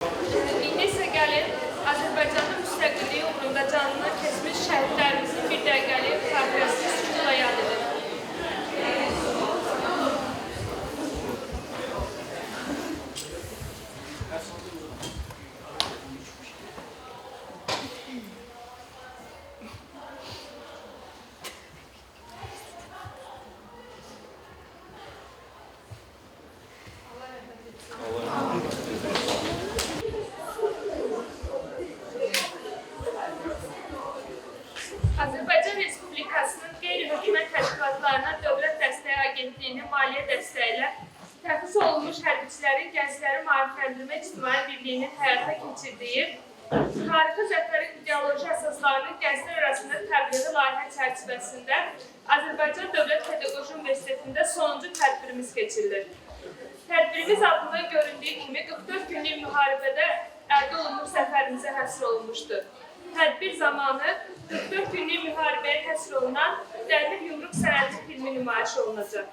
İndi isə gəlin Azərbaycanın müstəqilliyi uğrunda canını kəsmiş şəhidlərimizin bir dəqiqəlik xatirəsini sükuta yad edin. Azərbaycan Respublikasının qeyri-hökumət təşkilatlarına Dövlət Dəstəyi Agentliyinin maliyyə dəstəyi ilə təxsis olunmuş hərbiçilərin gəncləri maarifləndirmə ictimai birliyinin həyata keçirdiyi tarixi zəfərin ideoloji əsaslarının gənclər arasında təbliği layihə çərçivəsində Azərbaycan Dövlət Pedaqoji Universitetində sonuncu tədbirimiz keçirilir. Tədbirimiz adında göründüyü kimi 44 günlük müharibədə əldə olunmuş zəfərimizə həsr olunmuşdur. Tədbir zamanı 44 günlük müharibəyə həsr olunan Dəmir Yumruq sənədi filmi nümayiş olunacaq.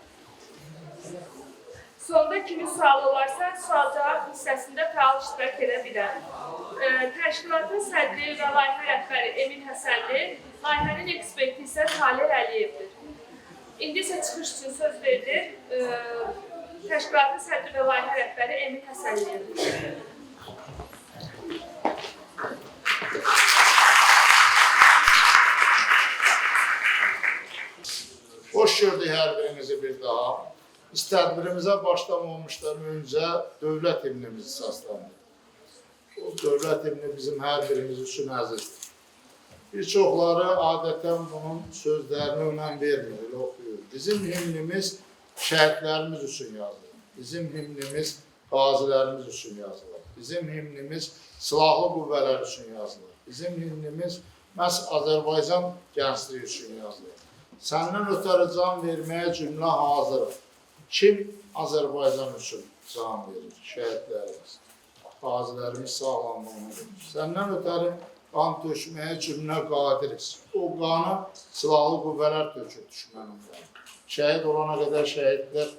Sonda kimin sualı olarsa, sual-cavab hissəsində fəal iştirak edə bilər. Təşkilatın sədri və layihə rəhbəri Emin Həsənli, layihənin eksperti isə Talih Əliyevdir. İndi isə çıxış üçün söz verilir. Təşkilatın sədri və layihə rəhbəri Emin Həsənliyedir. Hoş gördük hər birinizi bir daha. Biz tədbirimizə başlamamışdan öncə dövlət himnimizi səsləndik. O dövlət himni bizim hər birimiz üçün əzizdir. Bir çoxları adətən bunun sözlərini önəm vermir, elə oxuyur. Bizim himnimiz şəhidlərimiz üçün yazılır. Bizim himnimiz qazilərimiz üçün yazılır. Bizim himnimiz silahlı qüvvələr üçün yazılır. Bizim himnimiz məhz Azərbaycan gəncliyi üçün yazılır. Səndən ötəri can verməyə cümlə hazırıq. Kim Azərbaycan üçün can verir? Şəhidlərimiz, qazilərimiz sağlamlığına verir. Səndən ötəri qan tökməyə cümlə qadiriz. O qanı silahlı qüvvələr tökür düşmənimdən. Şəhid olana qədər şəhidlər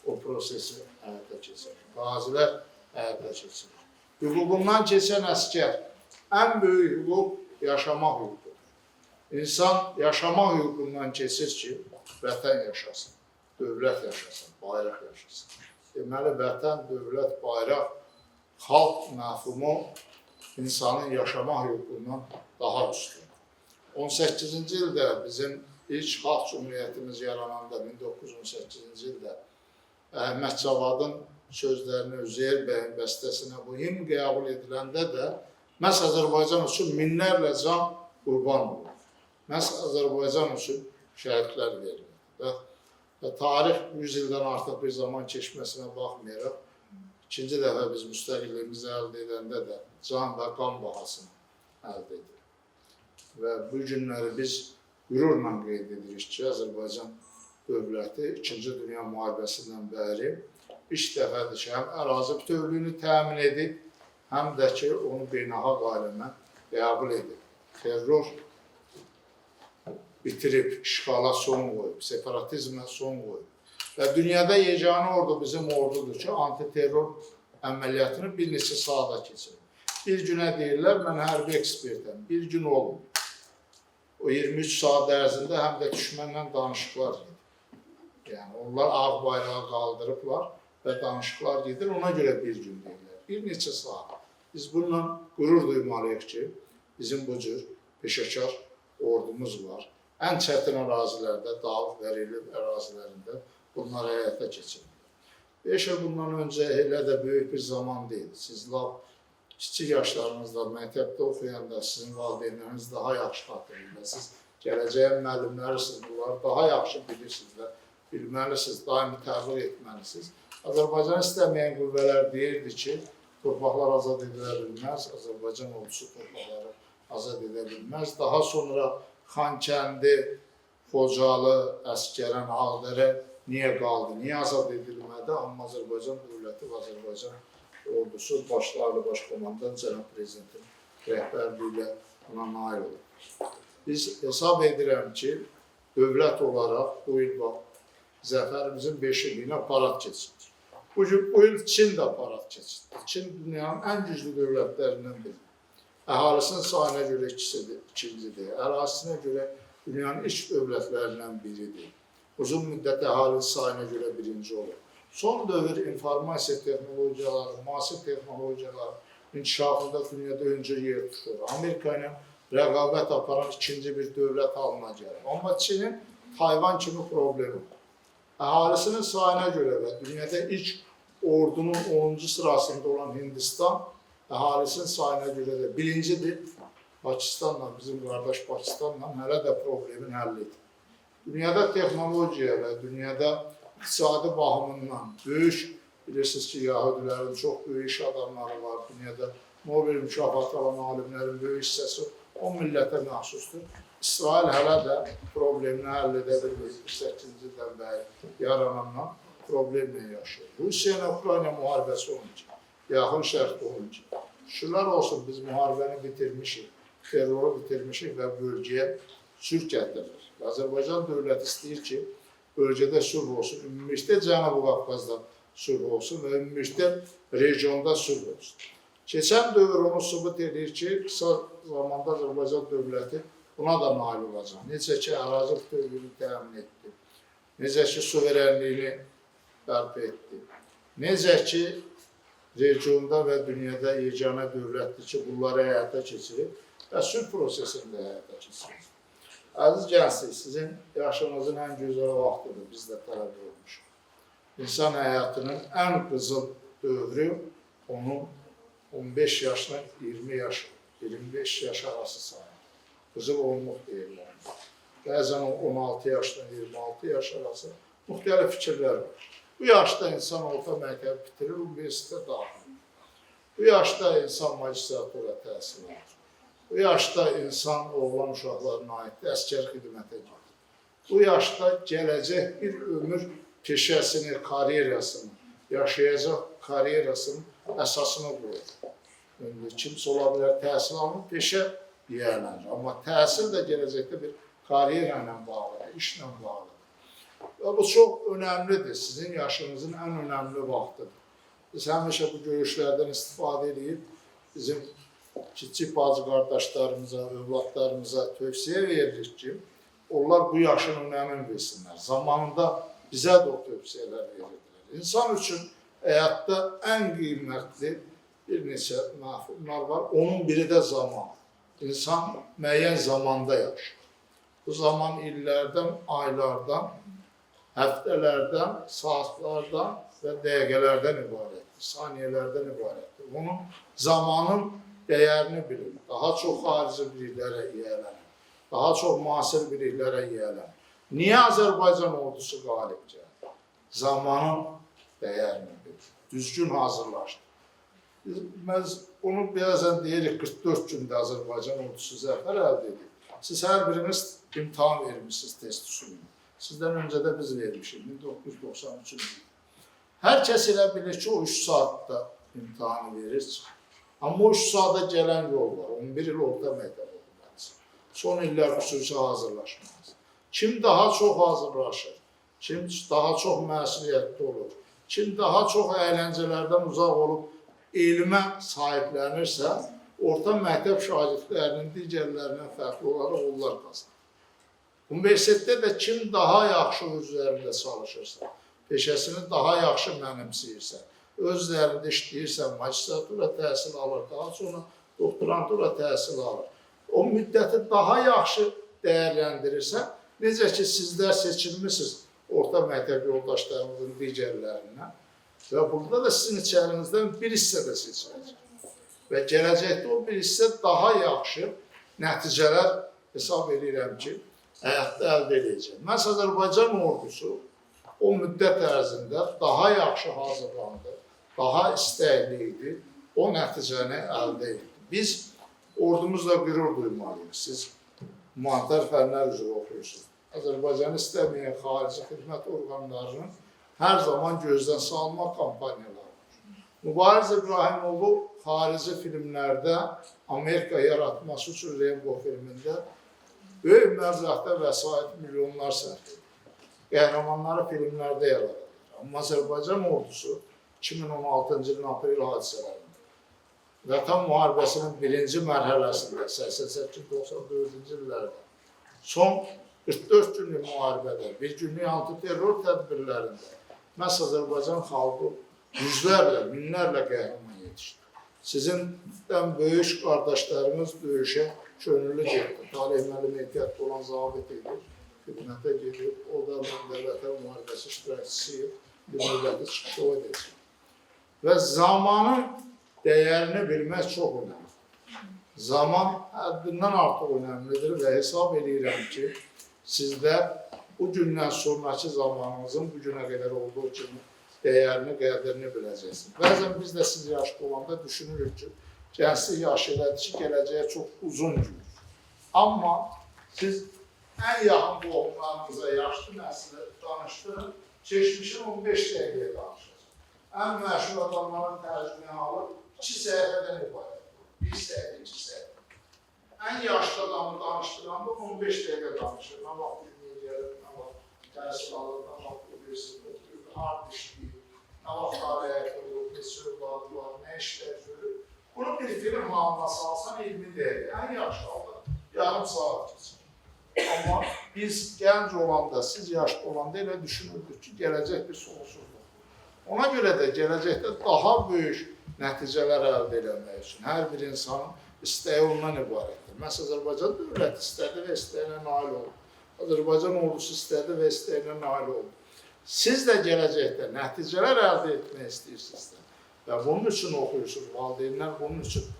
o prosesi həyata keçirir. Qazilər həyata keçirir. Hüququndan keçən əskər ən böyük hüquq yaşamaq hüququdur. İnsan yaşamaq hüququndan keçir ki, vətən yaşasın, dövlət yaşasın, bayraq yaşasın. Deməli, vətən, dövlət, bayraq, xalq məfhumu insanın yaşamaq hüququndan daha üstündür. 18-ci ildə bizim ilk xalq cümhuriyyətimiz yarananda, 1918-ci ildə Əhməd Cavadın sözlərini Üzeyir bəyin bəstəsinə bu himn qəbul ediləndə də məhz Azərbaycan üçün minlərlə can qurban olur. Məhz Azərbaycan üçün şəhidlər verilir. Və tarix 100 ildən artıq bir zaman keçməsinə baxmayaraq, ikinci dəfə biz müstəqilliyimizi əldə edəndə də can və qan bahasını əldə edirik. Və bu günləri biz qürurla qeyd edirik ki, Azərbaycan dövləti 2-ci Dünya müharibəsindən bəri ilk dəfədir ki, həm ərazi bütövlüyünü təmin edib, həm də ki, onu beynəlxalq aləmə qəbul edib. Terror bitirib, işğala son qoyub, separatizmə son qoyub. Və dünyada yeganə ordu bizim ordudur ki, antiterror əməliyyatını bir neçə saata keçirir. Bir günə deyirlər, mən hərbi ekspertəm, bir gün olmur. O 23 saat ərzində həm də düşmənlə danışıqlar gedir. Yəni, onlar ağ bayrağı qaldırıblar və danışıqlar gedir, ona görə bir gün deyirlər. Bir neçə saat. Biz bununla qürur duymalıyıq ki, bizim bu cür peşəkar ordumuz var. Ən çətin ərazilərdə, dağlıq və relyef ərazilərində bunlar həyata keçirilir. 5 il bundan öncə elə də böyük bir zaman deyil. Siz kiçik yaşlarınızda, məktəbdə oxuyanda sizin valideynləriniz daha yaxşı xatırlayırlar. Siz gələcəyin müəllimlərisiniz, bunları daha yaxşı bilirsiniz, bilməlisiniz, daimi təbliğ etməlisiniz. Azərbaycan istəməyən qüvvələr deyirdi ki, torpaqlar azad edilə bilməz, Azərbaycan ordusu torpaqları azad edə bilməz. Daha sonra Xankəndi, Xocalı, Əskərən, Ağdərə niyə qaldı, niyə azad edilmədi? Amma Azərbaycan dövləti və Azərbaycan ordusu başda Ali Baş Komandan Cənab Prezidentin rəhbərliyi ilə buna nail olur. Biz hesab edirəm ki, dövlət olaraq bu il zəfərimizin 5 illiyinə parad keçirir. Bu yıl Çin də parad keçirdi. Çin dünyanın ən güclü dövlətlərindən biri. Əhalisinin sayına görə ikincidir. Ərazisinə görə dünyanın ilk dövlətlərindən biridir. Uzun müddət əhalinin sayına görə birinci olur. Son dövr informasiya texnologiyaları, müasir texnologiyaları inkişafında dünyada öncü yer tutur. Amerika ilə rəqabət aparan ikinci bir dövlət halına gəlir. Amma Çinin Tayvan kimi problemi var. Əhalisinin sayına görə və dünyada ilk ordunun 10-cu sırasında olan Hindistan əhalisinin sayına görə də birincidir. Pakistanla, bizim qardaş Pakistanla hələ də problemin həllidir. Dünyada texnologiya və dünyada iqtisadi baxımından böyük, bilirsiniz ki, Yahudilərin çox böyük iş adamları var. Dünyada Nobel mükafatı alan alimlərin böyük hissəsi o millətə məxsusdur. İsrail hələ də problemini həll edə bilmir. 8-ci ildən bəri yaranandan problemlə yaşayır. Rusiya ilə Ukrayna müharibəsi olunca, yaxın şərqdə olunca. Şükürlər olsun, biz müharibəni bitirmişik, terroru bitirmişik və bölgəyə sülh gətirilir. Azərbaycan dövləti istəyir ki, bölgədə sülh olsun, ümumilikdə Cənubi Qafqazda sülh olsun və ümumilikdə regionda sülh olsun. Keçən dövr onu sübut edir ki, qısa zamanda Azərbaycan dövləti buna da nail olacaq. Necə ki, ərazi bütövlüyünü təmin etdi, necə ki, suverenliyini bərpa etdi, necə ki, regionda və dünyada yeganə dövlətdir ki, bunları həyata keçirib və sülh prosesində həyata keçirir. Əziz gənclik, sizin yaşınızın ən gözəl vaxtıdır, biz də tələb olmuşuq. İnsan həyatının ən qızıl dövrü onun 15 yaşla 20 yaş, 25 yaş arası sayılır. Qızıl olmaq deyirlər. Bəzən 16 yaşdan 26 yaş arası müxtəlif fikirlər var. Bu yaşda insan orta məktəbi bitirir, universitetə daxil. Bu yaşda insan magistratura təhsil alır. Bu yaşda insan oğlan uşaqlarına aid əskər xidmətə gedir. Bu yaşda gələcək bir ömür peşəsini, karyerasını, yaşayacaq karyerasının əsasını qoyur. Kimsə ola bilər təhsil alınır, peşə yiyələnir. Amma təhsil də gələcəkdə bir karyera ilə bağlıdır, işlə bağlıdır. Və bu çox önəmlidir, sizin yaşınızın ən önəmli vaxtıdır. Biz həmişə bu görüşlərdən istifadə edib, bizim kiçik bacı qardaşlarımıza, övladlarımıza tövsiyə veririk ki, onlar bu yaşın önəmin bilsinlər. Zamanında bizə də o tövsiyələr verirdilər. İnsan üçün həyatda ən qiymətli bir neçə məfhumlar var, onun biri də zaman. İnsan müəyyən zamanda yaşayır. Bu zaman illərdən, aylardan, həftələrdən, saatlardan və dəqiqələrdən ibarətdir, saniyələrdən ibarətdir. Onun zamanın dəyərini bilir, daha çox xarici biliklərə yiyələnir, daha çox müasir biliklərə yiyələnir. Niyə Azərbaycan ordusu qalib gəlir? Zamanın dəyərini bilir, düzgün hazırlaşdır. Biz bunu bəzən deyirik, 44 gündə Azərbaycan ordusu zəfər əldə edir. Siz hər biriniz imtahan vermişsiniz test usulunu. Sizdən öncə də biz vermişik, 1993-cü ildə. Hər kəs elə bilir ki, o 3 saatda imtahanı verir. Amma o 3 saata gələn yol var, 11 il orta məktəb olmalısın. Son illər xüsusi hazırlaşmalısın. Kim daha çox hazırlaşır, kim daha çox məsuliyyətli olur, kim daha çox əyləncələrdən uzaq olub, elmə sahiblənirsə, orta məktəb şagirdlərinin digərlərindən fərqli olaraq onlar qazanır. Universitetdə də kim daha yaxşı üzərində çalışırsa, peşəsini daha yaxşı mənimsəyirsə, özlərində işləyirsə, magistratura təhsil alır, daha sonra doktorantura təhsil alır. O müddəti daha yaxşı dəyərləndirirsə, necə ki, sizlər seçilmişsiniz orta məktəb yoldaşlarımızın digərlərindən və burada da sizin içərinizdən bir hissə də seçiləcək. Və gələcəkdə o bir hissə daha yaxşı nəticələr hesab edirəm ki, həyatda əldə edəcək. Məhz Azərbaycan ordusu o müddət ərzində daha yaxşı hazırlandı, daha istəkli idi, o nəticəni əldə etdi. Biz ordumuzla qürur duymalıyıq. Siz humanitar fənlər üzrə oxuyursunuz. Azərbaycanı istəməyən xarici xidmət orqanlarının hər zaman gözdən salma kampaniyaları var. Mübariz İbrahimoğlu xarici filmlərdə Amerika yaratması üçün Rainbow filmində böyük məbləğdə vəsait milyonlar sərf edir. Qəhrəmanları filmlərdə yaradır. Amma Azərbaycan ordusu 2016-cı ilin aprel hadisələrində. Vətən müharibəsinin birinci mərhələsində 88-94-cü illərdə son 44 günlük müharibədə, bir günlük antiterror tədbirlərində məhz Azərbaycan xalqı yüzlərlə, minlərlə qəhrəman yetişdi. Sizindən böyük qardaşlarımız döyüşə könüllü getdi. Talih müəllim ehtiyatlı olan zabit idi. Xidmətə gedib, o da mən Vətən müharibəsi iştirakçısıyım. Bir müddəti çıxışı o edəcək. Və zamanın dəyərini bilmək çox önəmlidir. Zaman həddindən artıq önəmlidir və hesab edirəm ki, sizdə bu gündən sonraki zamanınızın bu günə qədər olduğu kimi dəyərini, qədrini biləcəksiniz. Bəzən biz də siz yaşlı olanda düşünürük ki, gənclik yaşı elədir ki, gələcəyə çox uzun günür. Amma siz ən yaxın qohumlarınıza yaşlı nəsli danışdırın, keçmişin 15 dəqiqəyə danışır. Ən məşhur adamların tərcümə halı 2 səhifədən ibarət. 1 səhifə, 2 səhifə. Ən yaşlı adamı danışdıranda 15 dəqiqə danışır. Nə vaxt dünyaya gəlir, nə vaxt təhsil alır, nə vaxt universitet, hard işləyir, nə vaxt aləyətə olur, ne sövladı var, nə işlər görür. Bunu bir film halına salsan 20 dəqiqə. Ən yaxşı halda yarım saat keçir. Amma biz gənc olanda, siz yaşlı olanda elə düşünürdük ki, gələcək bir sonsuzluq. Ona görə də gələcəkdə daha böyük nəticələr əldə eləmək üçün hər bir insanın istəyi ondan ibarətdir. Məsələn, Azərbaycan dövləti istədi və istəyinə nail oldu. Azərbaycan ordusu istədi və istəyinə nail oldu. Siz də gələcəkdə nəticələr əldə etmək istəyirsinizsə və bunun üçün oxuyursunuz, valideynlər bunun üçün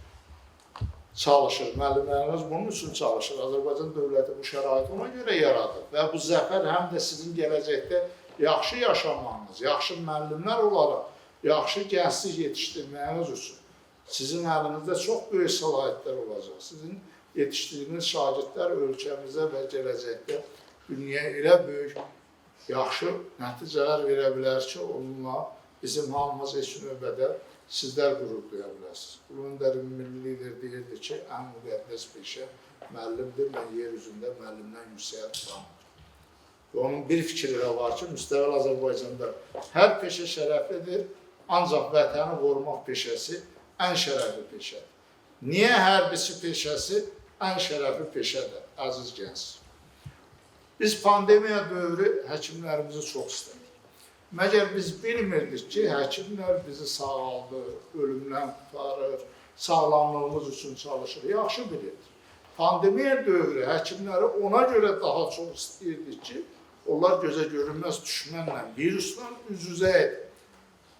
çalışır, müəllimləriniz bunun üçün çalışır. Azərbaycan dövləti bu şəraiti ona görə yaradır və bu zəfər həm də sizin gələcəkdə yaxşı yaşamağınız, yaxşı müəllimlər olaraq, yaxşı gənclik yetişdirməyiniz üçün sizin əlinizdə çox böyük səlahiyyətlər olacaq. Sizin yetişdirdiyiniz şagirdlər ölkəmizə və gələcəkdə dünyaya elə böyük, yaxşı nəticələr verə bilər ki, onunla bizim hamımız heç növbədə sizlər qürur duya bilərsiniz. Ulu öndərin milli lider deyirdi ki, ən müqəddəs peşə müəllimdir, mən yer üzündə müəllimdən yüksək tanımır. Və onun bir fikri də var ki, müstəqil Azərbaycanda hər peşə şərəflidir, ancaq vətəni qorumaq peşəsi ən şərəfli peşədir. Niyə hərbiçi peşəsi ən şərəfli peşədir, əziz gənclər? Biz pandemiya dövrü həkimlərimizi çox istədik. Məgər biz bilmirdik ki, həkimlər bizi sağaldır, ölümdən tutarır, sağlamlığımız üçün çalışır. Yaxşı bilirdik. Pandemiya dövrü həkimləri ona görə daha çox istəyirdik ki, onlar gözə görünməz düşmənlə, virusla üz-üzə edir.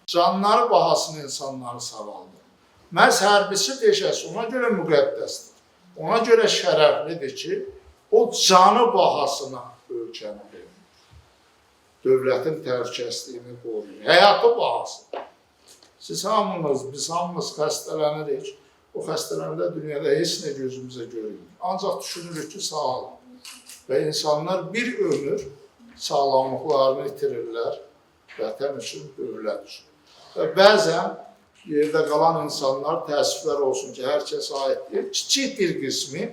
Canları bahasına insanları sağaldır. Məhz hərbiçi peşəsi ona görə müqəddəsdir. Ona görə şərəflidir ki, o canı bahasına ölkəni verir. Dövlətin təhlükəsizliyini qoruyur. Həyatı bahasına. Siz hamınız, biz hamımız xəstələnirik. O xəstələndə dünyada heç nə gözümüzə görünmür. Ancaq düşünürük ki, sağlam. Və insanlar bir ömür sağlamlıqlarını itirirlər vətən üçün, dövlət üçün. Və bəzən yerdə qalan insanlar, təəssüflər olsun ki, hər kəs aid deyil, kiçik bir qismi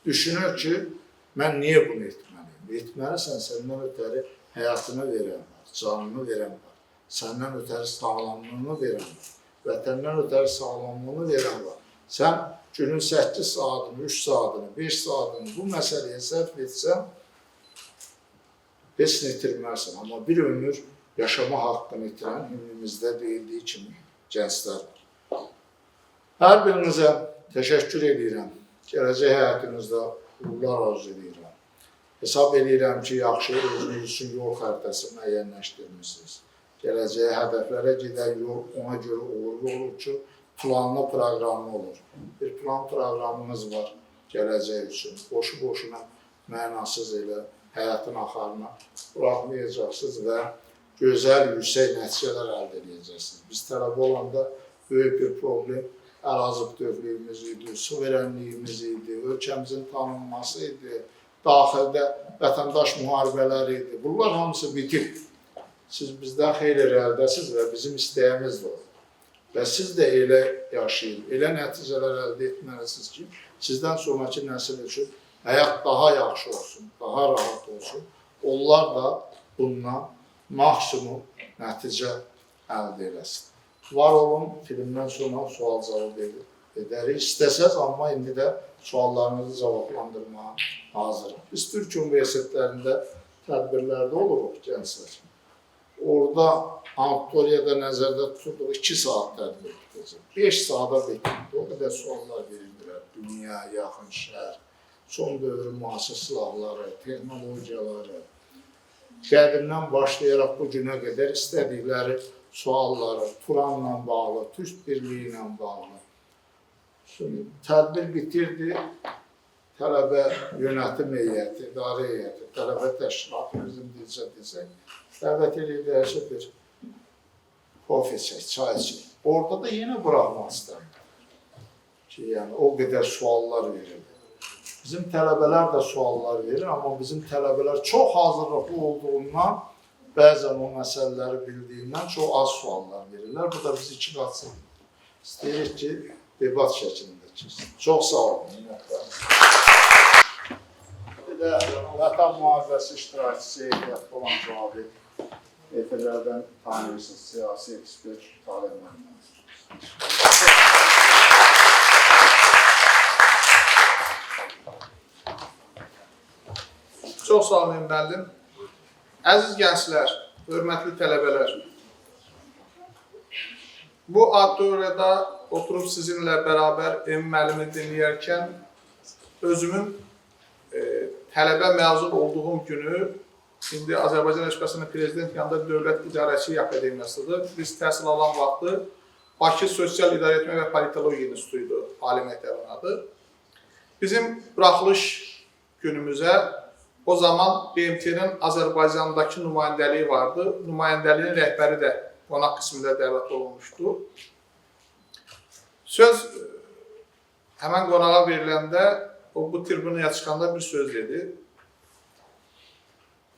düşünür ki, mən niyə bunu etməliyim? Etməlisən, səndən ötəri həyatını verən var, canını verən var, səndən ötəri sağlamlığını verən var, vətəndən ötəri sağlamlığını verən var. Sən günün 8 saatını, 3 saatını, 5 saatını bu məsələyə sərf etsən, heç nə itirmərsən. Amma bir ömür yaşama haqqını itirən himnimizdə deyildiyi kimi gənclər var. Hər birinizə təşəkkür edirəm. Gələcək həyatınızda uğurlar arzu edirəm. Hesab edirəm ki, yaxşı özünüz üçün yol xəritəsi müəyyənləşdirmişsiniz. Gələcəyə hədəflərə gedən yol ona görə uğurlu olur ki, planlı proqramlı olur. Bir plan proqramınız var gələcək üçün. Boşu-boşuna mənasız elə həyatın axarına buraxmayacaqsınız və gözəl, yüksək nəticələr əldə edəcəksiniz. Biz tələbə olanda böyük bir problem ərazi bütövlüyümüz idi, suverenliyimiz idi, ölkəmizin tanınması idi, daxildə vətəndaş müharibələri idi. Bunlar hamısı bitib. Siz bizdən xeyli irəlidəsiniz və bizim istəyimiz də olur. Və siz də elə yaşayın, elə nəticələr əldə etməlisiniz ki, sizdən sonraki nəsil üçün həyat daha yaxşı olsun, daha rahat olsun. Onlar da bundan maksimum nəticə əldə eləsin. Var olun, filmdən sonra sual cavab edərik. İstəsəz, amma indi də suallarınızı cavablandırmağa hazırım. Biz Türk Universitetlərində tədbirlərdə oluruq gənclər. Orada auditoriyada nəzərdə tutulduğu 2 saat tədbir tutacaq. 5 saata bitirdi. O qədər suallar verirdilər. Dünya, yaxın şəhər, son dövrün müasir silahları, texnologiyaları, qədimdən başlayaraq bu günə qədər istədikləri sualları, Turanla bağlı, Türk birliyi ilə bağlı. Şimdi tədbir bitirdi, tələbə yönetim heyəti, idarə heyəti, tələbə təşkilatı bizim desək, dəvət edilirsə bir kofe çək, çay çək. Orada da yenə buraxmaq istəmirəm ki, yəni o qədər suallar verir. Bizim tələbələr də suallar verir, amma bizim tələbələr çox hazırlıqlı olduğundan bəzən o məsələləri bildiyindən çox az suallar verirlər. Bu da bizi iki qatsın. İstəyirik ki, debat şəklində keçsin. Çox sağ olun. Bir də Vətən Müharibəsi iştirakçısı ehtiyatlı olan cavabı efirlərdən tanıyırsınız, siyasi ekspert Talib Məhəmməd. Çox sağ olun, müəllim. Əziz gənclər, hörmətli tələbələr, bu auditoriyada oturub sizinlə bərabər Emin müəllimi dinləyərkən özümün tələbə məzun olduğum günü, indi Azərbaycan Respublikasının Prezident yanında Dövlət İdarəçilik Akademiyasıdır. Biz təhsil alan vaxtı Bakı Sosial İdarəetmə və Politologiya İnstitutu ali məktəbinin adı. Bizim buraxılış günümüzə o zaman BMT-nin Azərbaycandakı nümayəndəliyi vardı. Nümayəndəliyin rəhbəri də qonaq qismində dəvət olunmuşdu. Söz həmən qonağa veriləndə o bu tribunaya çıxanda bir söz dedi.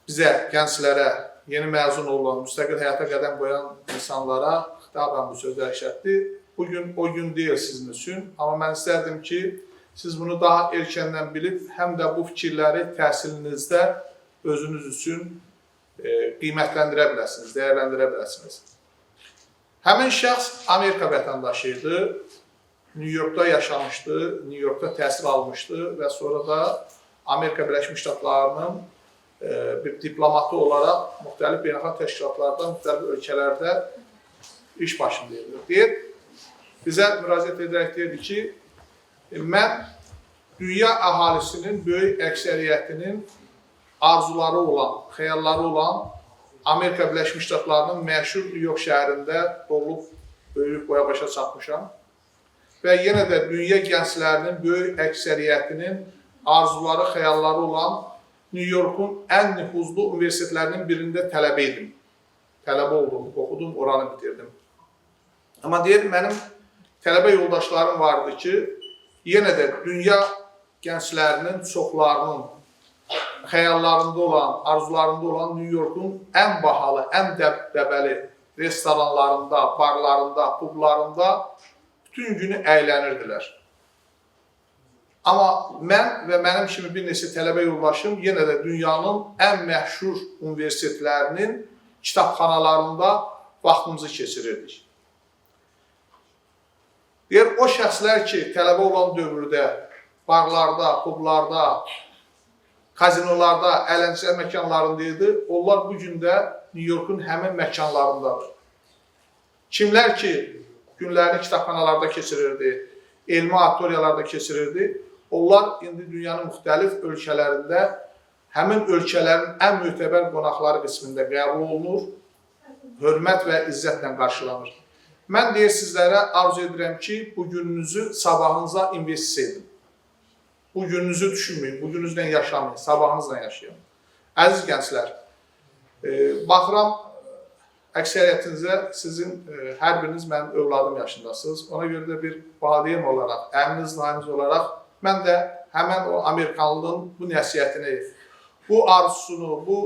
Bizə, gənclərə, yeni məzun olan, müstəqil həyata qədəm qoyan insanlara xitabən bu sözlər işlətdi. Bugün o gün deyil sizin üçün, amma mən istərdim ki, siz bunu daha erkəndən bilib, həm də bu fikirləri təhsilinizdə özünüz üçün qiymətləndirə biləsiniz, dəyərləndirə biləsiniz. Həmin şəxs Amerika vətəndaşı idi, New Yorkda yaşamışdı, New Yorkda təhsil almışdı və sonra da Amerika Birləşmiş Ştatlarının bir diplomatı olaraq müxtəlif beynəlxalq təşkilatlarda, müxtəlif ölkələrdə iş başında deyir. Bizə müraciət edərək deyirdi ki, mən dünya əhalisinin böyük əksəriyyətinin arzuları olan, xəyalları olan Amerika Birləşmiş Ştatlarının məşhur New York şəhərində doğulub, böyüyüb boya başa çatmışam. Və yenə də dünya gənclərinin böyük əksəriyyətinin arzuları, xəyalları olan New York'un ən nüfuzlu universitetlərinin birində tələbə idim. Tələbə oldum, oxudum, oranı bitirdim. Amma deyir, mənim tələbə yoldaşlarım vardı ki, yenə də dünya gənclərinin çoxlarının xəyallarında olan, arzularında olan New York'un ən bahalı, ən dəbdəbəli restoranlarında, barlarında, publarında bütün günü əylənirdilər. Amma mən və mənim kimi bir neçə tələbə yoldaşım yenə də dünyanın ən məşhur universitetlərinin kitabxanalarında vaxtımızı keçirirdik. Deyir, o şəxslər ki, tələbə olan dövrdə barlarda, publarda, kazinolarda, əyləncə məkanlarında idi, onlar bugün də New York'un həmin məkanlarındadır. Kimlər ki, günlərini kitabxanalarda keçirirdi, elmi auditoriyalarda keçirirdi, onlar indi dünyanın müxtəlif ölkələrində həmin ölkələrin ən mötəbər qonaqları qismində qəbul olunur, hörmət və izzətlə qarşılanır. Mən deyir sizlərə arzu edirəm ki, bu gününüzü sabahınıza investisiya edin. Bu gününüzü düşünməyin, bu gününüzlə yaşamayın, sabahınızla yaşayın. Əziz gənclər, baxıram əksəriyyətinizə sizin hər biriniz mənim övladım yaşındasınız. Ona görə də bir valideyn olaraq, əminiz, naimiz olaraq mən də həmən o Amerikanlının bu nəsiyyətini, bu arzusunu, bu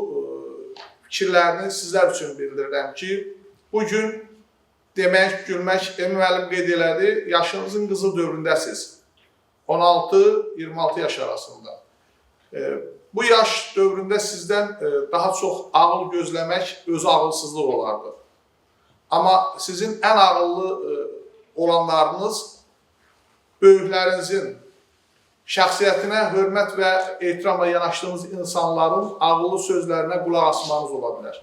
fikirlərini sizlər üçün bildirirəm ki, bugün demək, gülmək, Emin müəllim qeyd elədi, yaşınızın qızıl dövründəsiz. 16-26 yaş arasında. Bu yaş dövründə sizdən daha çox ağıl gözləmək özü ağılsızlıq olardı. Amma sizin ən ağıllı olanlarınız böyüklərinizin şəxsiyyətinə hörmət və ehtiramla yanaşdığınız insanların ağıllı sözlərinə qulaq asmanız ola bilər.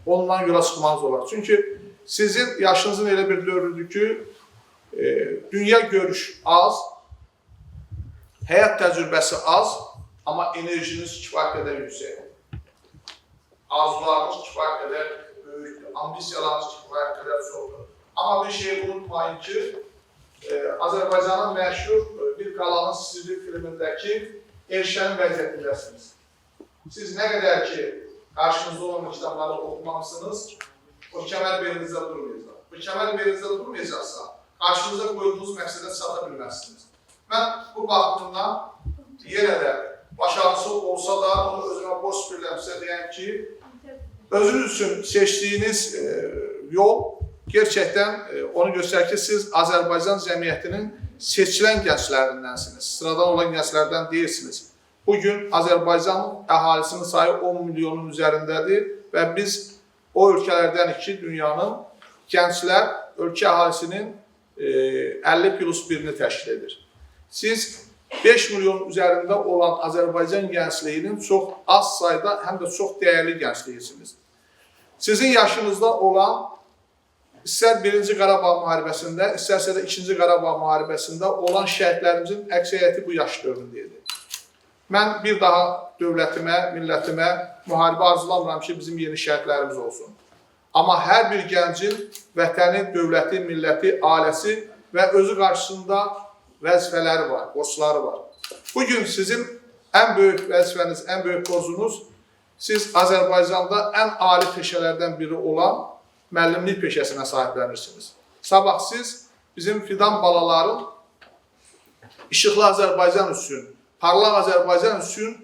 Ondan yola çıxmanız olar. Çünki sizin yaşınızın elə bir dövrüdür ki, dünya görüş az, həyat təcrübəsi az, amma enerjiniz kifayət qədər yüksək. Arzularınız kifayət qədər böyükdür, ambisiyalarınız kifayət qədər çoxdur. Amma bir şey unutmayın ki, Azərbaycanın məşhur Bir Qalanın Sirri filmindəki erişənin vəziyyətindəsiniz. Siz nə qədər ki, qarşınızda olan kitabları oxumamışsınız, o kəmər berinizdə durmayacaq. Bu kəmər berinizdə durmayacaqsa, qarşınıza qoyduğunuz məqsədə çata bilməzsiniz. Mən bu baxımdan yenə də başarısı olsa da, onu özümə boş bilirəm sizə deyəm ki, özünüz üçün seçdiyiniz yol gerçəkdən onu göstərir ki, siz Azərbaycan cəmiyyətinin seçilən gənclərindənsiniz, sıradan olan gənclərdən deyilsiniz. Bugün Azərbaycan əhalisinin sayı 10 milyonun üzərindədir və biz o ölkələrdənik ki, dünyanın gənclər ölkə əhalisinin 50+1-ni təşkil edir. Siz 5 milyon üzərində olan Azərbaycan gəncliyinin çox az sayda, həm də çox dəyərli gəncliyisiniz. Sizin yaşınızda olan İstər 1-ci Qarabağ müharibəsində, istərsə də 2-ci Qarabağ müharibəsində olan şəhidlərimizin əksəriyyəti bu yaş dövründədir. Mən bir daha dövlətimə, millətimə müharibə arzulamıram ki, bizim yeni şəhidlərimiz olsun. Amma hər bir gəncin vətəni, dövləti, milləti, ailəsi və özü qarşısında vəzifələri var, borcları var. Bugün sizin ən böyük vəzifəniz, ən böyük borcunuz, siz Azərbaycanda ən ali peşələrdən biri olan müəllimlik peşəsinə sahiblenirsiniz. Sabah siz bizim fidan balaların işıqlı Azərbaycan üçün, parlaq Azərbaycan üçün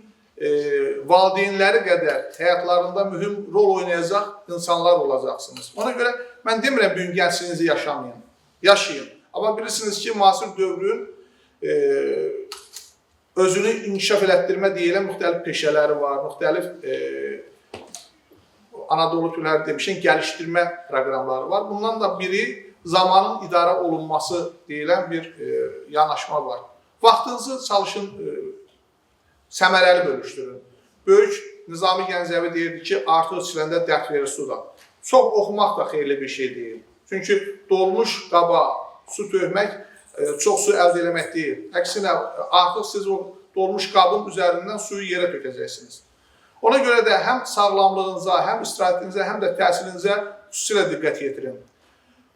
valideynləri qədər həyatlarında mühüm rol oynayacaq insanlar olacaqsınız. Ona görə mən demirəm bugün gəncliyinizi yaşamayın, yaşayın. Amma bilirsiniz ki, müasir dövrün özünü inkişaf elətdirmə deyilən müxtəlif peşələri var, müxtəlif Anadolu türləri demişin gəlişdirmə proqramları var. Bundan da biri zamanın idarə olunması deyilən bir yanaşma var. Vaxtınızı çalışın, səmərəli bölüşdürün. Böyük Nizami Gəncəvi deyirdi ki, artıq içiləndə dərd verir suda. Çox oxumaq da xeyirli bir şey deyil. Çünki dolmuş qaba su tökmək çox su əldə eləmək deyil. Əksinə, artıq siz o dolmuş qabın üzərindən suyu yerə tökəcəksiniz. Ona görə də həm sağlamlığınıza, həm istirahətinizə, həm də təhsilinizə xüsusilə diqqət yetirin.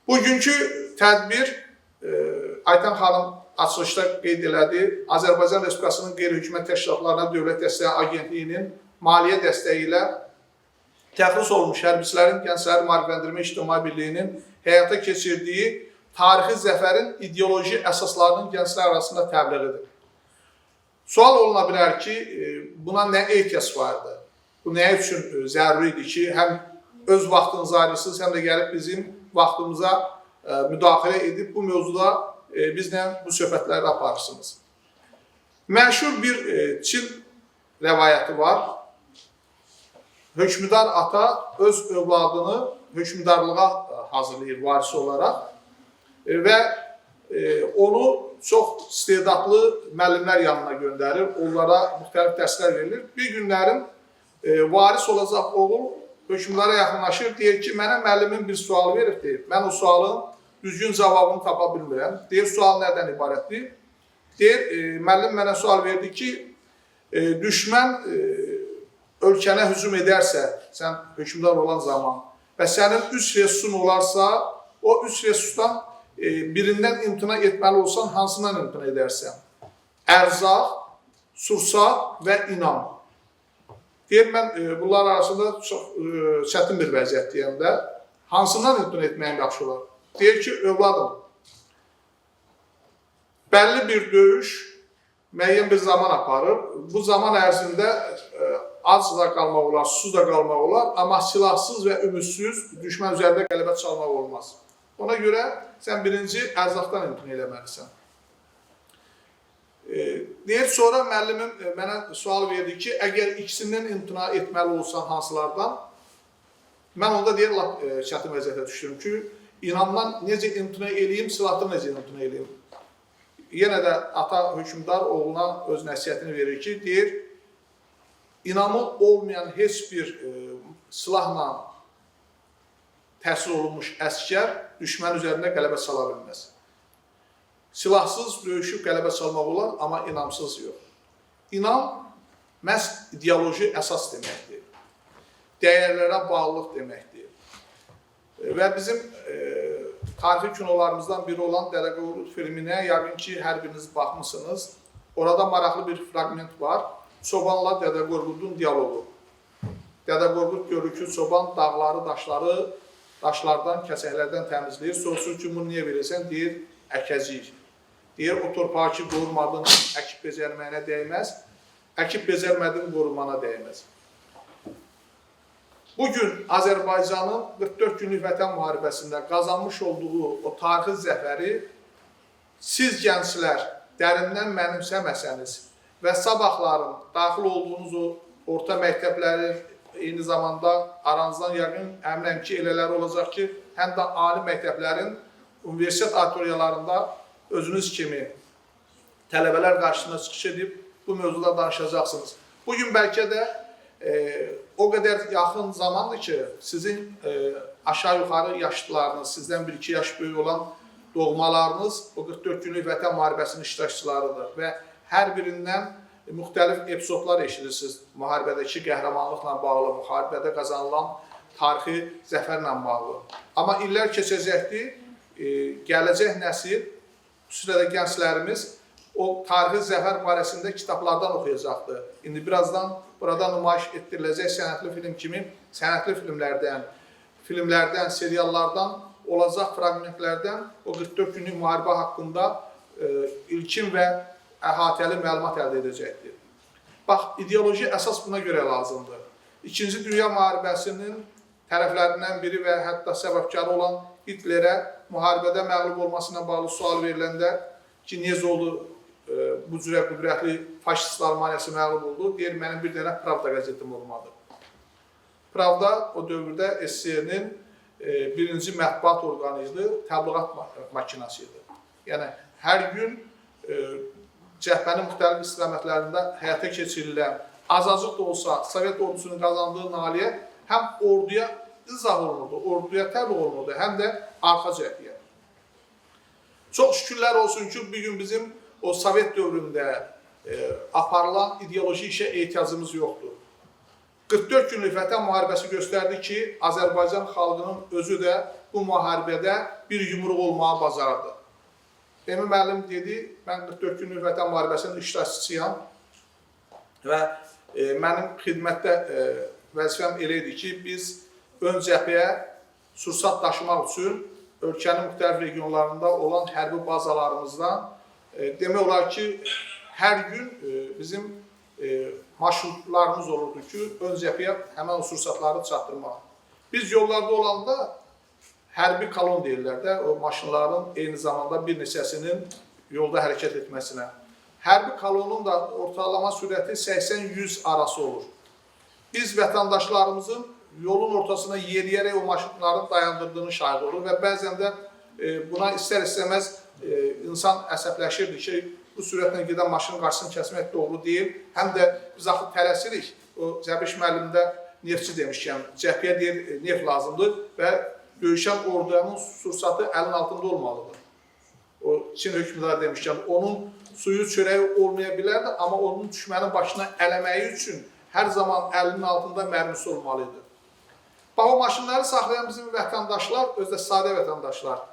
Bugünkü tədbir, Aytan xanım açılışda qeyd elədi, Azərbaycan Respublikasının qeyri-hökumət təşkilatlarına Dövlət Dəstəyi Agentliyinin maliyyə dəstəyi ilə təxris olmuş hərbiçilərin Gəncləri Maarifləndirmə İctimai Birliyinin həyata keçirdiyi tarixi zəfərin ideoloji əsaslarının gənclər arasında təbliğidir. Sual oluna bilər ki, buna nə ehtiyac vardı? Bu nə üçün zəruri idi ki, həm öz vaxtınızı ayırırsınız, həm də gəlib bizim vaxtımıza müdaxilə edib bu mövzuda bizlə bu söhbətləri aparırsınız. Məşhur bir Çin rəvayəti var. Hökmdar ata öz övladını hökmdarlığa hazırlayır varisi olaraq və onu çox istedadlı müəllimlər yanına göndərir, onlara müxtəlif dərslər verilir. Bir günlərin varis olacaq oğul hökmdara yaxınlaşır, deyir ki, mənə müəllimin bir sualı verib, deyir. Mən o sualın düzgün cavabını tapa bilmirəm. Deyir, sual nədən ibarətdir? Deyir, müəllim mənə sual verdi ki, düşmən ölkənə hücum edərsə, sən hökmdar olan zaman və sənin 3 resursun olarsa, o 3 resursdan birindən imtina etməli olsan, hansından imtina edərsən? Ərzaq, sursat və inam. Deyir, mən bunlar arasında çox çətin bir vəziyyətdəyəm də, hansından imtina etməyim yaxşı olar? Deyir ki, övladım, bəlli bir döyüş müəyyən bir zaman aparır. Bu zaman ərzində ac da qalmaq olar, susuz da qalmaq olar, amma silahsız və ümidsiz düşmən üzərində qələbə çalmaq olmaz. Ona görə sən birinci ərzaqdan imtina eləməlisən. Deyir, sonra müəllimim mənə sual verdi ki, əgər ikisindən imtina etməli olsan hansılardan? Mən onda deyir, lap çətin vəziyyətə düşdüm ki, inamdan necə imtina eləyim, silahdan necə imtina eləyim. Yenə də ata hökmdar oğluna öz nəsiyyətini verir ki, deyir, inamı olmayan heç bir silahla təhsil olunmuş əskər düşmən üzərində qələbə sala bilməz. Silahsız döyüşüb qələbə salmaq olar, amma inamsız yox. İnam məhz ideoloji əsas deməkdir. Dəyərlərə bağlılıq deməkdir. Və bizim tarixi kinolarımızdan biri olan Dədə Qorqud filminə yəqin ki, hər biriniz baxmısınız. Orada maraqlı bir fragment var. Çobanla Dədə Qorqudun diyalogu. Dədə Qorqud görür ki, çoban dağları, daşlardan, kəsəklərdən təmizləyir. Soruşur ki, bunu niyə verirsən? Deyir, əkəcəyik. Deyir, o torpağı ki, qorunmadığın əkib becərməyinə dəyməz. Əkib becərmədiyin qorunmana dəyməz. Bugün Azərbaycanın 44 günlük vətən müharibəsində qazanmış olduğu o tarixi zəfəri siz gənclər dərindən mənimsəməsəniz və sabahların daxil olduğunuz o orta məktəblərin eyni zamanda aranızdan yəqin əminəm ki, elələri olacaq ki, həm də ali məktəblərin universitet auditoriyalarında özünüz kimi tələbələr qarşısında çıxış edib bu mövzuda danışacaqsınız. Bugün bəlkə də o qədər yaxın zamandır ki, sizin aşağı-yuxarı yaşlılarınız, sizdən 1-2 yaş böyük olan doğmalarınız o 44 günlük vətən müharibəsinin iştirakçılarıdır və hər birindən müxtəlif epizodlar eşidirsiniz. Müharibədəki qəhrəmanlıqla bağlı, müharibədə qazanılan tarixi zəfərlə bağlı. Amma illər keçəcəkdir, gələcək nəsil, xüsusilə də gənclərimiz o tarixi zəfər barəsində kitablardan oxuyacaqdır. İndi birazdan burada nümayiş etdiriləcək sənətli film kimi sənətli filmlərdən, seriallardan, olacaq fragmentlərdən o 44 günlük müharibə haqqında ilkin və əhatəli məlumat əldə edəcəkdir. Bax, ideoloji əsas buna görə lazımdır. İkinci Dünya müharibəsinin tərəflərindən biri və hətta səbəbkarı olan Hitlerə müharibədə məğlub olmasına bağlı sual veriləndə ki, necə oldu bu cürə qüdrətli faşist Almaniyası məğlub oldu, deyir, mənim bir dənə Pravda qəzetim olmadı. Pravda o dövrdə SSR-nin birinci mətbuat orqanı idi, təbliğat makinası idi. Yəni, hər gün cəhbənin müxtəlif istiqamətlərində həyata keçirilən, azacıq da olsa Sovet ordusunun qazandığı nailiyyət həm orduya izah olunurdu, orduya təbliğ olunurdu, həm də arxa cəhbiyə. Çox şükürlər olsun ki, bugün bizim o Sovet dövründə aparılan ideoloji işə ehtiyacımız yoxdur. 44 günlük vətən müharibəsi göstərdi ki, Azərbaycan xalqının özü də bu müharibədə bir yumruq olmağı bacardı. Emin müəllim dedi, mən 44 günlük vətən müharibəsinin iştirakçısıyam və mənim xidmətdə vəzifəm elə idi ki, biz ön cəbhəyə sursat daşımaq üçün ölkənin müxtəlif regionlarında olan hərbi bazalarımızdan demək olar ki, hər gün bizim marşrutlarımız olurdu ki, ön cəbhəyə həmən o sursatları çatdırmaq. Biz yollarda olanda hərbi kolon deyirlər də, o maşınların eyni zamanda bir neçəsinin yolda hərəkət etməsinə. Hərbi kolonun da ortalama sürəti 80-100 arası olur. Biz vətəndaşlarımızın yolun ortasına yeriyərək o maşınların dayandırdığını şahid olur və bəzən də buna istər-istəməz insan əsəbləşirdi ki, bu sürətlə gedən maşının qarşısını kəsmək doğru deyil. Həm də biz axı tələsirik. O Cəbriş müəllimdə neftçi demişkən, cəbhəyə deyir, neft lazımdır və döyüşən ordunun sursatı əlin altında olmalıdır. O Çin hökmdarı demişkən, onun suyu çörəyi olmaya bilərdi, amma onun düşmənin başına ələməyi üçün hər zaman əlinin altında mərmisi olmalıydı. Bax, o maşınları saxlayan bizim vətəndaşlar, özdə sadə vətəndaşlar,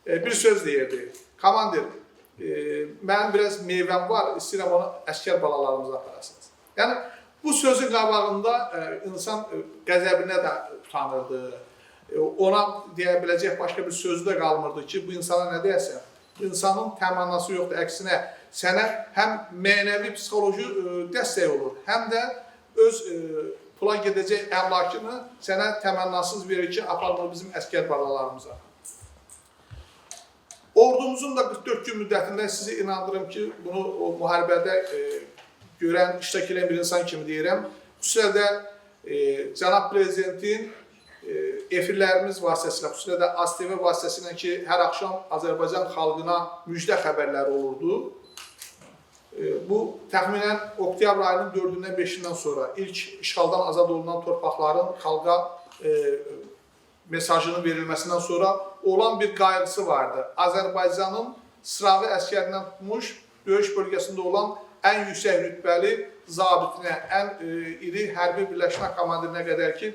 bir söz deyirdi. Komandir, mənim biraz meyvəm var, istəyirəm onu əskər balalarımıza aparasınız. Yəni, bu sözün qabağında insan qəzəbinə də utanırdı. Ona deyə biləcək başqa bir sözü də qalmırdı ki, bu insana nə deyəsən? Bu insanın təmannası yoxdur, əksinə sənə həm mənəvi, psixoloji dəstək olur, həm də öz pula gedəcək əmlakını sənə təmənnasız verir ki, aparılır bizim əskər balalarımıza. Ordumuzun da 44 gün müddətində sizi inandırım ki, bunu o müharibədə görən, iştirak edən bir insan kimi deyirəm. Xüsusilə də Cənab Prezidentin efirlərimiz vasitəsilə, xüsusilə də ASTV vasitəsilə ki, hər axşam Azərbaycan xalqına müjdə xəbərləri olurdu. Bu, təxminən oktyabr ayının 4-dən 5-dən sonra ilk işğaldan azad olunan torpaqların xalqa mesajının verilməsindən sonra olan bir qayğısı vardı. Azərbaycanın sıravi əskərindən tutmuş, döyüş bölgəsində olan ən yüksək rütbəli zabitinə, ən iri hərbi birləşmə komandirinə qədər ki,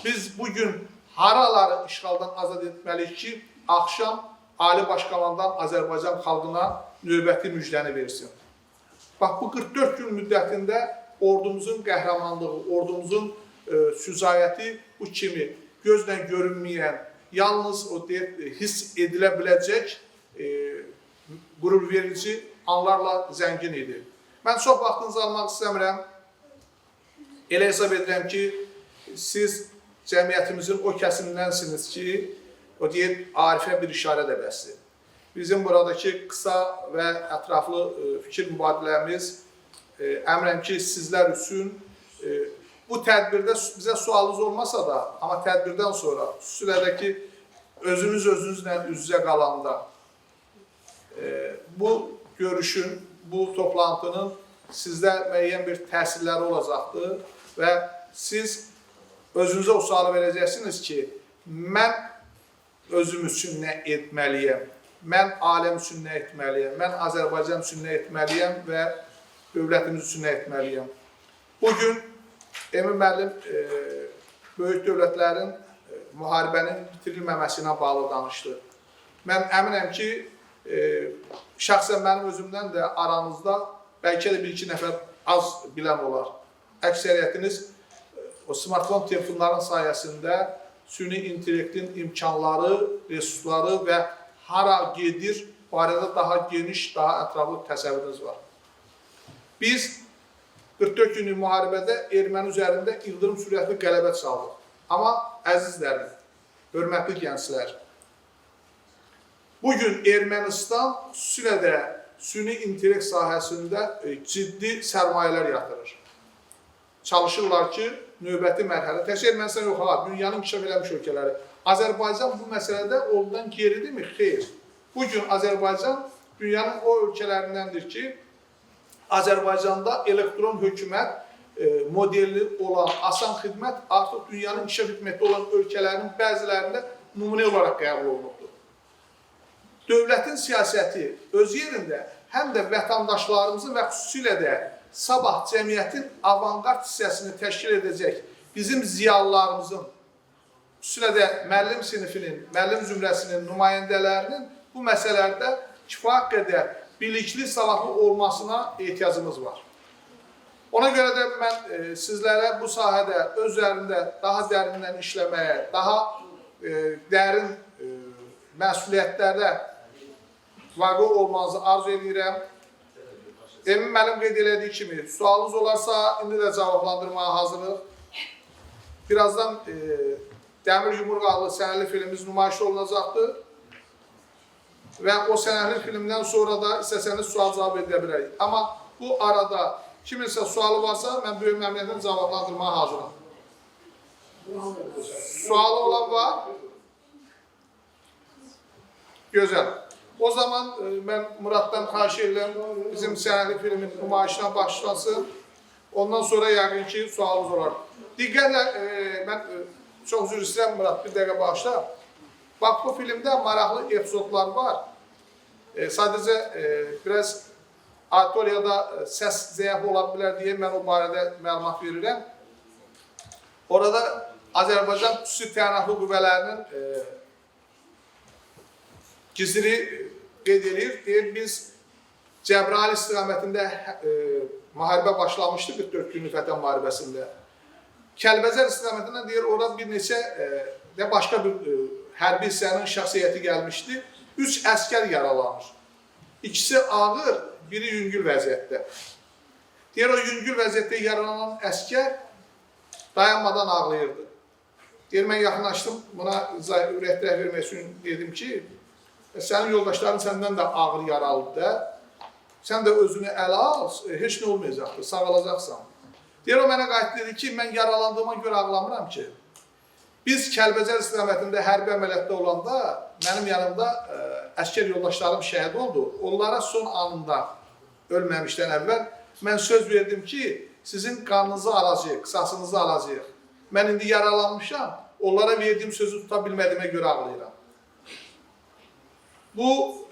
biz bugün haraları işğaldan azad etməliyik ki, axşam Ali Başkomandan Azərbaycan xalqına növbəti müjdəni versin. Bax, bu 44 gün müddətində ordumuzun qəhrəmanlığı, ordumuzun süzayəti bu kimi gözlə görünməyən, yalnız o hiss edilə biləcək qürur verici anlarla zəngin idi. Mən çox vaxtınızı almaq istəmirəm. Elə hesab edirəm ki, siz cəmiyyətimizin o kəsimindənsiniz ki, o deyir, Arifə bir işarə də bəsdir. Bizim buradakı qısa və ətraflı fikir mübadiləmiz əminəm ki, sizlər üçün bu tədbirdə bizə sualınız olmasa da, amma tədbirdən sonra, xüsusilə də ki, özünüzlə üz-üzə qalanda bu görüşün, bu toplantının sizdə müəyyən bir təsirləri olacaqdır və siz özünüzə o sualı verəcəksiniz ki, mən özüm üçün nə etməliyəm, mən aləm üçün nə etməliyəm, mən Azərbaycan üçün nə etməliyəm və dövlətimiz üçün nə etməliyəm. Bugün Emin müəllim böyük dövlətlərin müharibənin bitirilməməsinə bağlı danışdı. Mən əminəm ki, şəxsən mənim özümdən də aranızda bəlkə də bir-iki nəfər az bilən olar. Əksəriyyətiniz o smartfon telefonların sayəsində süni intellektin imkanları, resursları və hara gedir barədə daha geniş, daha ətraflı təsəvvürünüz var. Biz 44 günlük müharibədə erməni üzərində ildırım sürətli qələbə çaldıq. Amma əzizlərim, hörmətli gənclər, bugün Ermənistan xüsusilə də süni intellekt sahəsində ciddi sərmayələr yatırır. Çalışırlar ki, növbəti mərhələ, təkcə Ermənistan yox, dünyanın inkişaf eləmiş ölkələri. Azərbaycan bu məsələdə ondan geridirmi? Xeyr. Bugün Azərbaycan dünyanın o ölkələrindəndir ki, Azərbaycanda elektron hökumət modeli olan asan xidmət artıq dünyanın inkişaf etməkdə olan ölkələrin bəzilərində nümunə olaraq qəbul olunubdur. Dövlətin siyasəti öz yerində həm də vətəndaşlarımızın və xüsusilə də sabah cəmiyyətin avangard hissəsini təşkil edəcək bizim ziyalılarımızın, xüsusilə də müəllim sinifinin, müəllim zümrəsinin nümayəndələrinin bu məsələlərdə kifayət qədər bilikli, savadlı olmasına ehtiyacımız var. Ona görə də mən sizlərə bu sahədə öz üzərində daha dərindən işləməyə, daha dərin məsuliyyətlərdə vaqe olmanızı arzu edirəm. Emin müəllim qeyd elədiyi kimi, sualınız olarsa, indi də cavablandırmaya hazırıq. Birazdan Dəmir Yumruq adlı sənədli filmimiz nümayiş olunacaqdır. Və o sənədli filmdən sonra da istəsəniz sual cavab edə bilərik. Amma bu arada kiminsə sualı varsa, mən böyük məmnuniyyətlə cavablandırmaya hazıram. Sualı olan var? Gözəl. O zaman mən Muraddan xahiş edirəm, bizim sənədli filmin nümayişinə başlasın. Ondan sonra yəqin ki, sualımız olar. Diqqətlə, mən çox üzr istəyirəm Murad, bir dəqiqə başla. Bax, bu filmdə maraqlı epizodlar var. Sadəcə, biraz auditoriyada səs zəif ola bilər deyə mən o barədə məlumat verirəm. Orada Azərbaycan xüsusi təyinatlı qüvvələrinin gizlini qeyd edir. Deyir, biz Cəbrayıl istiqamətində müharibə başlamışdı 44 günlük Vətən müharibəsində. Kəlbəcər istiqamətindən deyir, orada bir neçə də başqa bir hərbi hissənin şəxsiyyəti gəlmişdi. 3 əskər yaralanır. İkisi ağır, biri yüngül vəziyyətdə. Deyir, o yüngül vəziyyətdə yaralanan əskər dayanmadan ağlayırdı. Deyir, mən yaxınlaşdım, buna ürəkdirək vermək üçün dedim ki, sənin yoldaşların səndən də ağır yaralıdır da, sən də özünü ələ al, heç nə olmayacaqdır, sağalacaqsan. Deyir, o mənə qayıt dedi ki, mən yaralandığıma görə ağlamıram ki, Biz Kəlbəcər istiqamətində hərbi əməliyyatda olanda mənim yanımda əskər yoldaşlarım şəhid oldu. Onlara son anında ölməmişdən əvvəl mən söz verdim ki, sizin qanınızı alacağıq, qisasınızı alacağıq. Mən indi yaralanmışam, onlara verdiyim sözü tuta bilmədiyimə görə ağlayıram. Bu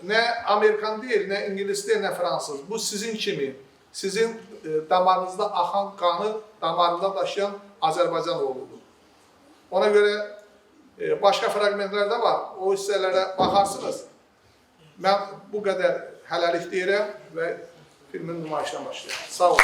nə Amerikan deyil, nə İngilis deyil, nə Fransız. Bu sizin kimi, sizin damarınızda axan qanı damarında daşıyan Azərbaycan oğludur. Ona görə başqa fragmentlər də var, o hissələrə baxarsınız. Mən bu qədər hələlik deyirəm və filmin nümayişinə başlayıram. Sağ olun.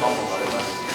Tamam.